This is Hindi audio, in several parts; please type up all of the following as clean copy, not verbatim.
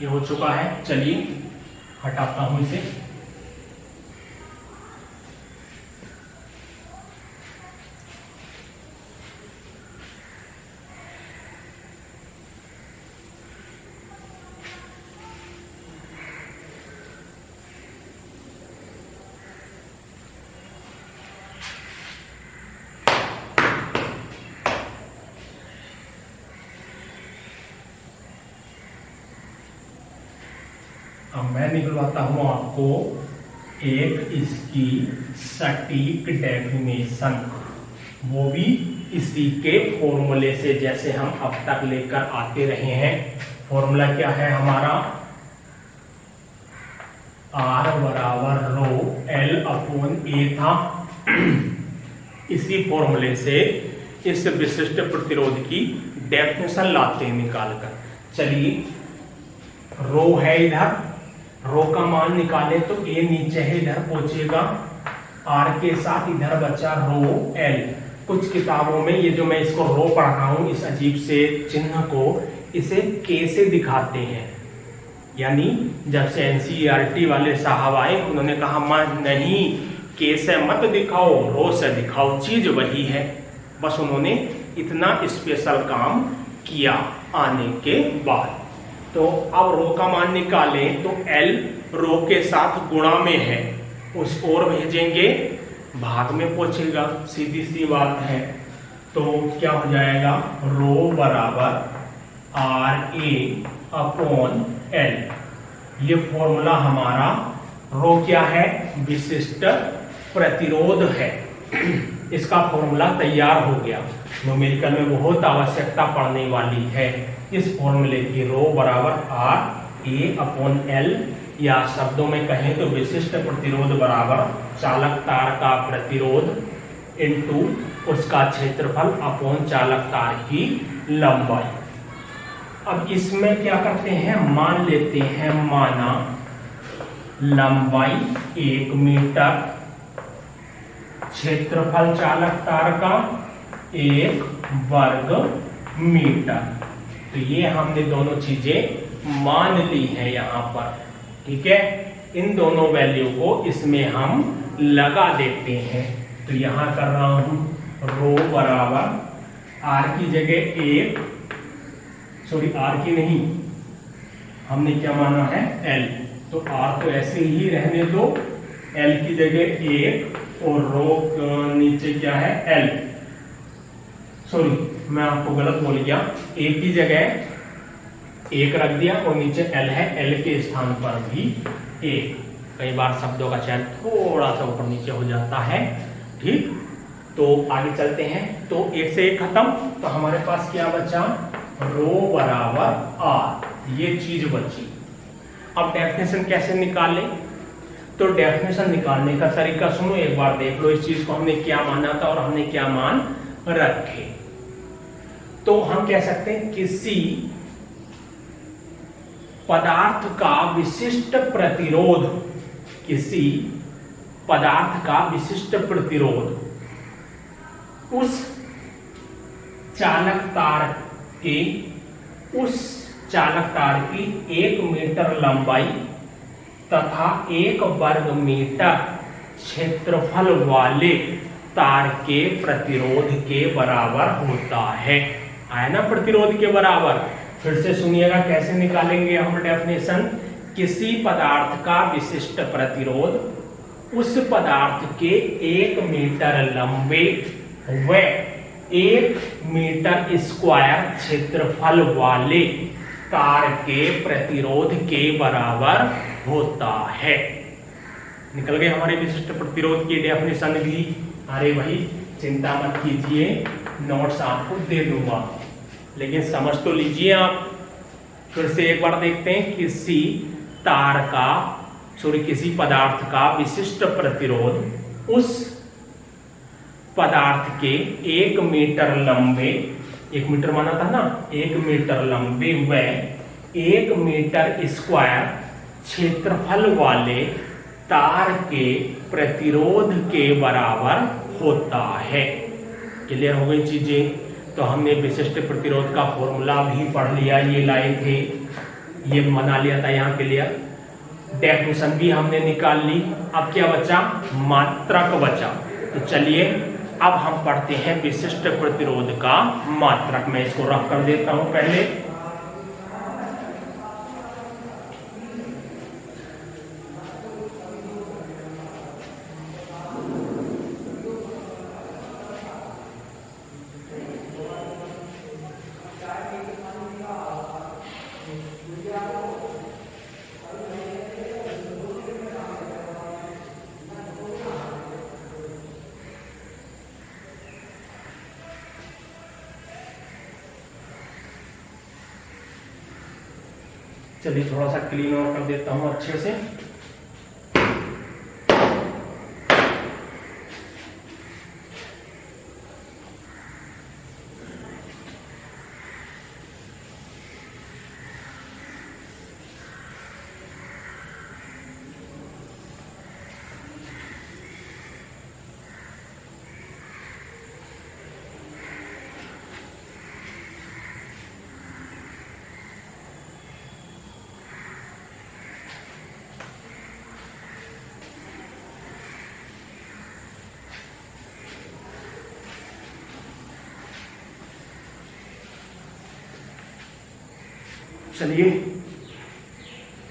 ये हो चुका है। चलिए हटाता हूं इसे। अब मैं निकलवाता हूं आपको एक इसकी सटीक डेफिनेशन, वो भी इसी के फॉर्मूले से, जैसे हम अब तक लेकर आते रहे हैं। फॉर्मूला क्या है हमारा? R बराबर रो L अपॉन A था। इसी फॉर्मूले से इस विशिष्ट प्रतिरोध की डेफिनेशन लाते हैं निकाल कर। चलिए, रो है इधर, रो का मान निकाले तो A नीचे है, इधर पहुंचेगा R के साथ, इधर बचा रो L। कुछ किताबों में ये जो मैं इसको रो पढ़ रहा हूं, इस अजीब से चिन्ह को, इसे K से दिखाते हैं। यानी जब से NCERT वाले साहब आए, उन्होंने कहा मान नहीं, K से मत दिखाओ, रो से दिखाओ, चीज वही है। बस उन्होंने इतना स्पेशल काम किया आने के बाद। तो अब रो का मान निकालें तो L रो के साथ गुणा में है, उस ओर भेजेंगे, भाग में पहुंचेगा, सीधी सी बात है। तो क्या हो जाएगा? रो बराबर RA अपॉन L। ये फॉर्मूला हमारा, रो क्या है? विशिष्ट प्रतिरोध है। इसका फॉर्मूला तैयार हो गया। न्यूमेरिकल में बहुत आवश्यकता पड़ने वाली है इस फॉर्मूले की। रो बराबर RA अपॉन L, या शब्दों में कहें तो विशिष्ट प्रतिरोध बराबर चालक तार का प्रतिरोध इनटू उसका क्षेत्रफल अपॉन चालक तार की लंबाई। अब इसमें क्या करते हैं? मान लेते हैं, माना लंबाई 1 मीटर, क्षेत्रफल चालक तार का 1 वर्ग मीटर। तो ये हमने दोनों चीजें मान ली हैं यहां पर, ठीक है। इन दोनों वैल्यू को इसमें हम लगा देते हैं। तो यहां कर रहा हूं रो बराबर R की जगह 1, सॉरी R की नहीं, हमने क्या माना है? L। तो R तो ऐसे ही रहने दो, L की जगह 1 और रो नीचे क्या है? L। सॉरी, मैं आपको गलत बोल गया, A की जगह 1 रख दिया और नीचे L है, L के स्थान पर भी 1। कई बार शब्दों का चयन थोड़ा सा ऊपर नीचे हो जाता है, ठीक। तो आगे चलते हैं। तो 1 से 1 खत्म, तो हमारे पास क्या बचा? रो बराबर R, ये चीज बची। अब डेफिनेशन कैसे निकालें? तो डेफिनेशन निकालने का तरीका सुनो, एक बार देख लो इस चीज को, हमने क्या माना था और हमने क्या मान रखे। तो हम कह सकते हैं किसी पदार्थ का विशिष्ट प्रतिरोध, किसी पदार्थ का विशिष्ट प्रतिरोध उस चालक तार की 1 मीटर लंबाई तथा 1 वर्ग मीटर क्षेत्रफल वाले तार के प्रतिरोध के बराबर होता है। आया ना प्रतिरोध के बराबर? फिर से सुनिएगा कैसे निकालेंगे हम डेफिनेशन। किसी पदार्थ का विशिष्ट प्रतिरोध उस पदार्थ के 1 मीटर लंबे व 1 मीटर स्क्वायर क्षेत्रफल वाले तार के प्रतिरोध के बराबर होता है। निकल गए हमारे विशिष्ट प्रतिरोध की डेफिनेशन भी। अरे भाई चिंता मत कीजिए, नोट्स आपको दे दूंगा, लेकिन समझ तो लीजिए आप। फिर से एक बार देखते हैं, किसी किसी पदार्थ का विशिष्ट प्रतिरोध उस पदार्थ के 1 मीटर लंबे, 1 मीटर माना था ना, 1 मीटर लंबे व 1 मीटर स्क्वायर क्षेत्रफल वाले तार के प्रतिरोध के बराबर होता है। क्लियर हो गई चीजें? तो हमने विशिष्ट प्रतिरोध का फॉर्मूला भी पढ़ लिया, ये लाए थे, ये बना लिया था यहाँ क्लियर। डेफिनेशन भी हमने निकाल ली। अब क्या बचा? मात्रक बचा। तो चलिए अब हम पढ़ते हैं विशिष्ट प्रतिरोध का मात्रक। मैं इसको रफ कर देता हूं पहले। चलिए थोड़ा सा क्लीन और कर देता हूं अच्छे से। चलिए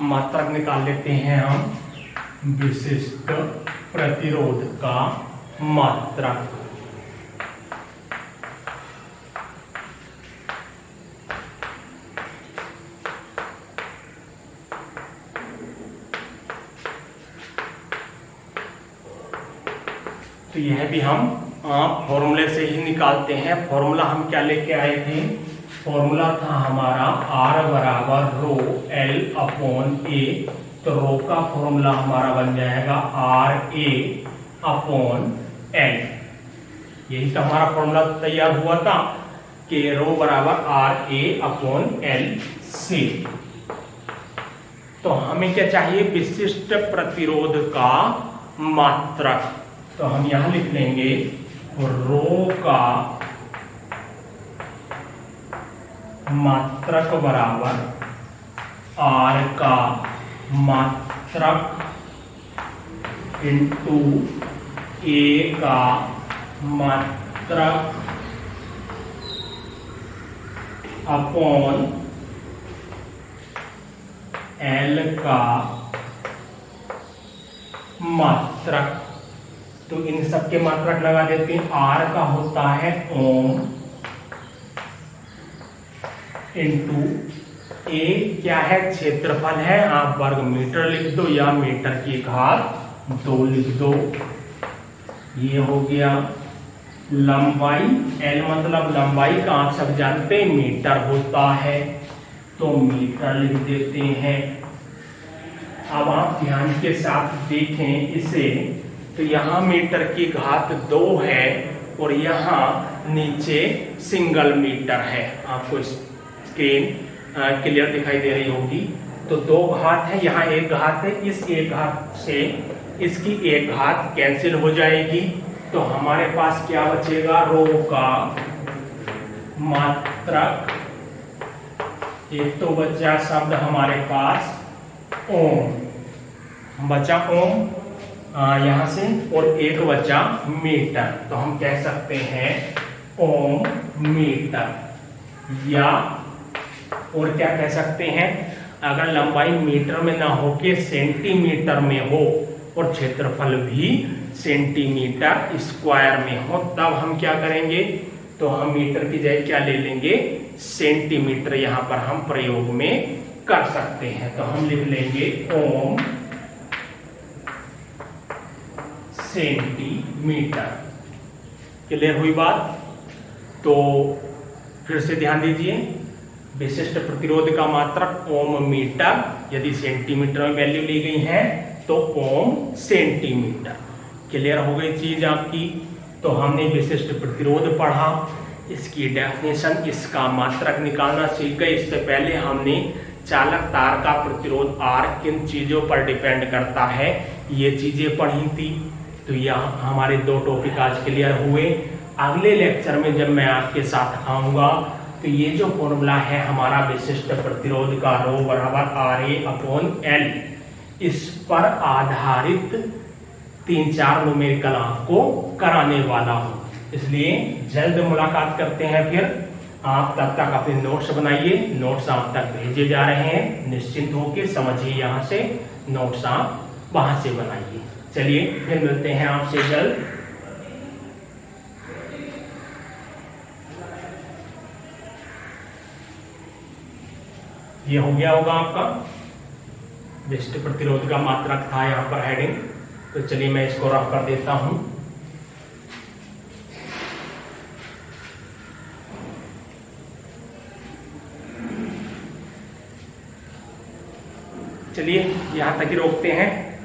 मात्रक निकाल लेते हैं हम। विशिष्ट प्रतिरोध का मात्रक। तो यह भी हम फॉर्मूले से ही निकालते हैं। फॉर्मूला हम क्या लेके आए थे? फॉर्मूला था हमारा R बराबर रो L अपॉन A। तो रो का फॉर्मूला हमारा बन जाएगा RA अपॉन L। यही तो हमारा फॉर्मूला तैयार हुआ था कि रो बराबर RA अपॉन L C। तो हमें क्या चाहिए? विशिष्ट प्रतिरोध का मात्रक। तो हम यहां लिख लेंगे रो का मात्रक बराबर R का मात्रक इंटू A का मात्रक अपॉन L का मात्रक। तो इन सबके मात्रक लगा देते हैं। R का होता है ओम इंटू A क्या है? क्षेत्रफल है। आप वर्ग मीटर लिख दो या मीटर की घात 2 लिख दो। ये हो गया लंबाई। L मतलब लंबाई का आप सब जानते हैं मीटर होता है, तो मीटर लिख देते हैं। अब आप ध्यान के साथ देखें इसे। तो यहाँ मीटर की घात 2 है और यहाँ नीचे सिंगल मीटर है। आपको स्क्रीन क्लियर दिखाई दे रही होगी। तो 2 घात है, यहाँ 1 घात है। इस 1 घात से इसकी 1 घात कैंसिल हो जाएगी। तो हमारे पास क्या बचेगा? रो का मात्रक। एक तो बचा शब्द हमारे पास ओम, बचा ओम यहां से, और एक बचा मीटर। तो हम कह सकते हैं ओम मीटर। या और क्या कह सकते हैं? अगर लंबाई मीटर में ना हो के सेंटीमीटर में हो और क्षेत्रफल भी सेंटीमीटर स्क्वायर में हो, तब हम क्या करेंगे? तो हम मीटर की जगह क्या ले लेंगे? सेंटीमीटर यहां पर हम प्रयोग में कर सकते हैं। तो हम लिख लेंगे ओम सेंटीमीटर। क्लियर हुई बात? तो फिर से ध्यान दीजिए। विशिष्ट प्रतिरोध का मात्रक ओम मीटर, यदि सेंटीमीटर में वैल्यू ली गई है तो ओम सेंटीमीटर। क्लियर हो गई चीज आपकी? तो हमने विशिष्ट प्रतिरोध पढ़ा, इसकी डेफिनेशन, इसका मात्रक निकालना सीख गए। इससे पहले हमने चालक तार का प्रतिरोध R किन चीजों पर डिपेंड करता है ये चीजें पढ़ी थी। तो यह हमारे 2 टॉपिक आज क्लियर हुए। अगले लेक्चर में जब मैं आपके साथ आऊंगा तो ये जो फॉर्मूला है हमारा विशिष्ट प्रतिरोध का, रो बराबर RA/L, इस पर आधारित 3-4 न्यूमेरिकल आपको कराने वाला हूं। इसलिए जल्द मुलाकात करते हैं फिर। आप तब तक अपने नोट्स बनाइए, नोट्स आप तक भेजे जा रहे हैं, निश्चिंत होकर समझिए, यहाँ से नोट्स आप वहां से बनाइए। चलिए फिर मिलते हैं आपसे जल्द। ये हो गया होगा आपका विशिष्ट प्रतिरोध का मात्रक था यहाँ पर हेडिंग। तो चलिए मैं इसको रफ कर देता हूं। चलिए यहां तक ही रोकते हैं।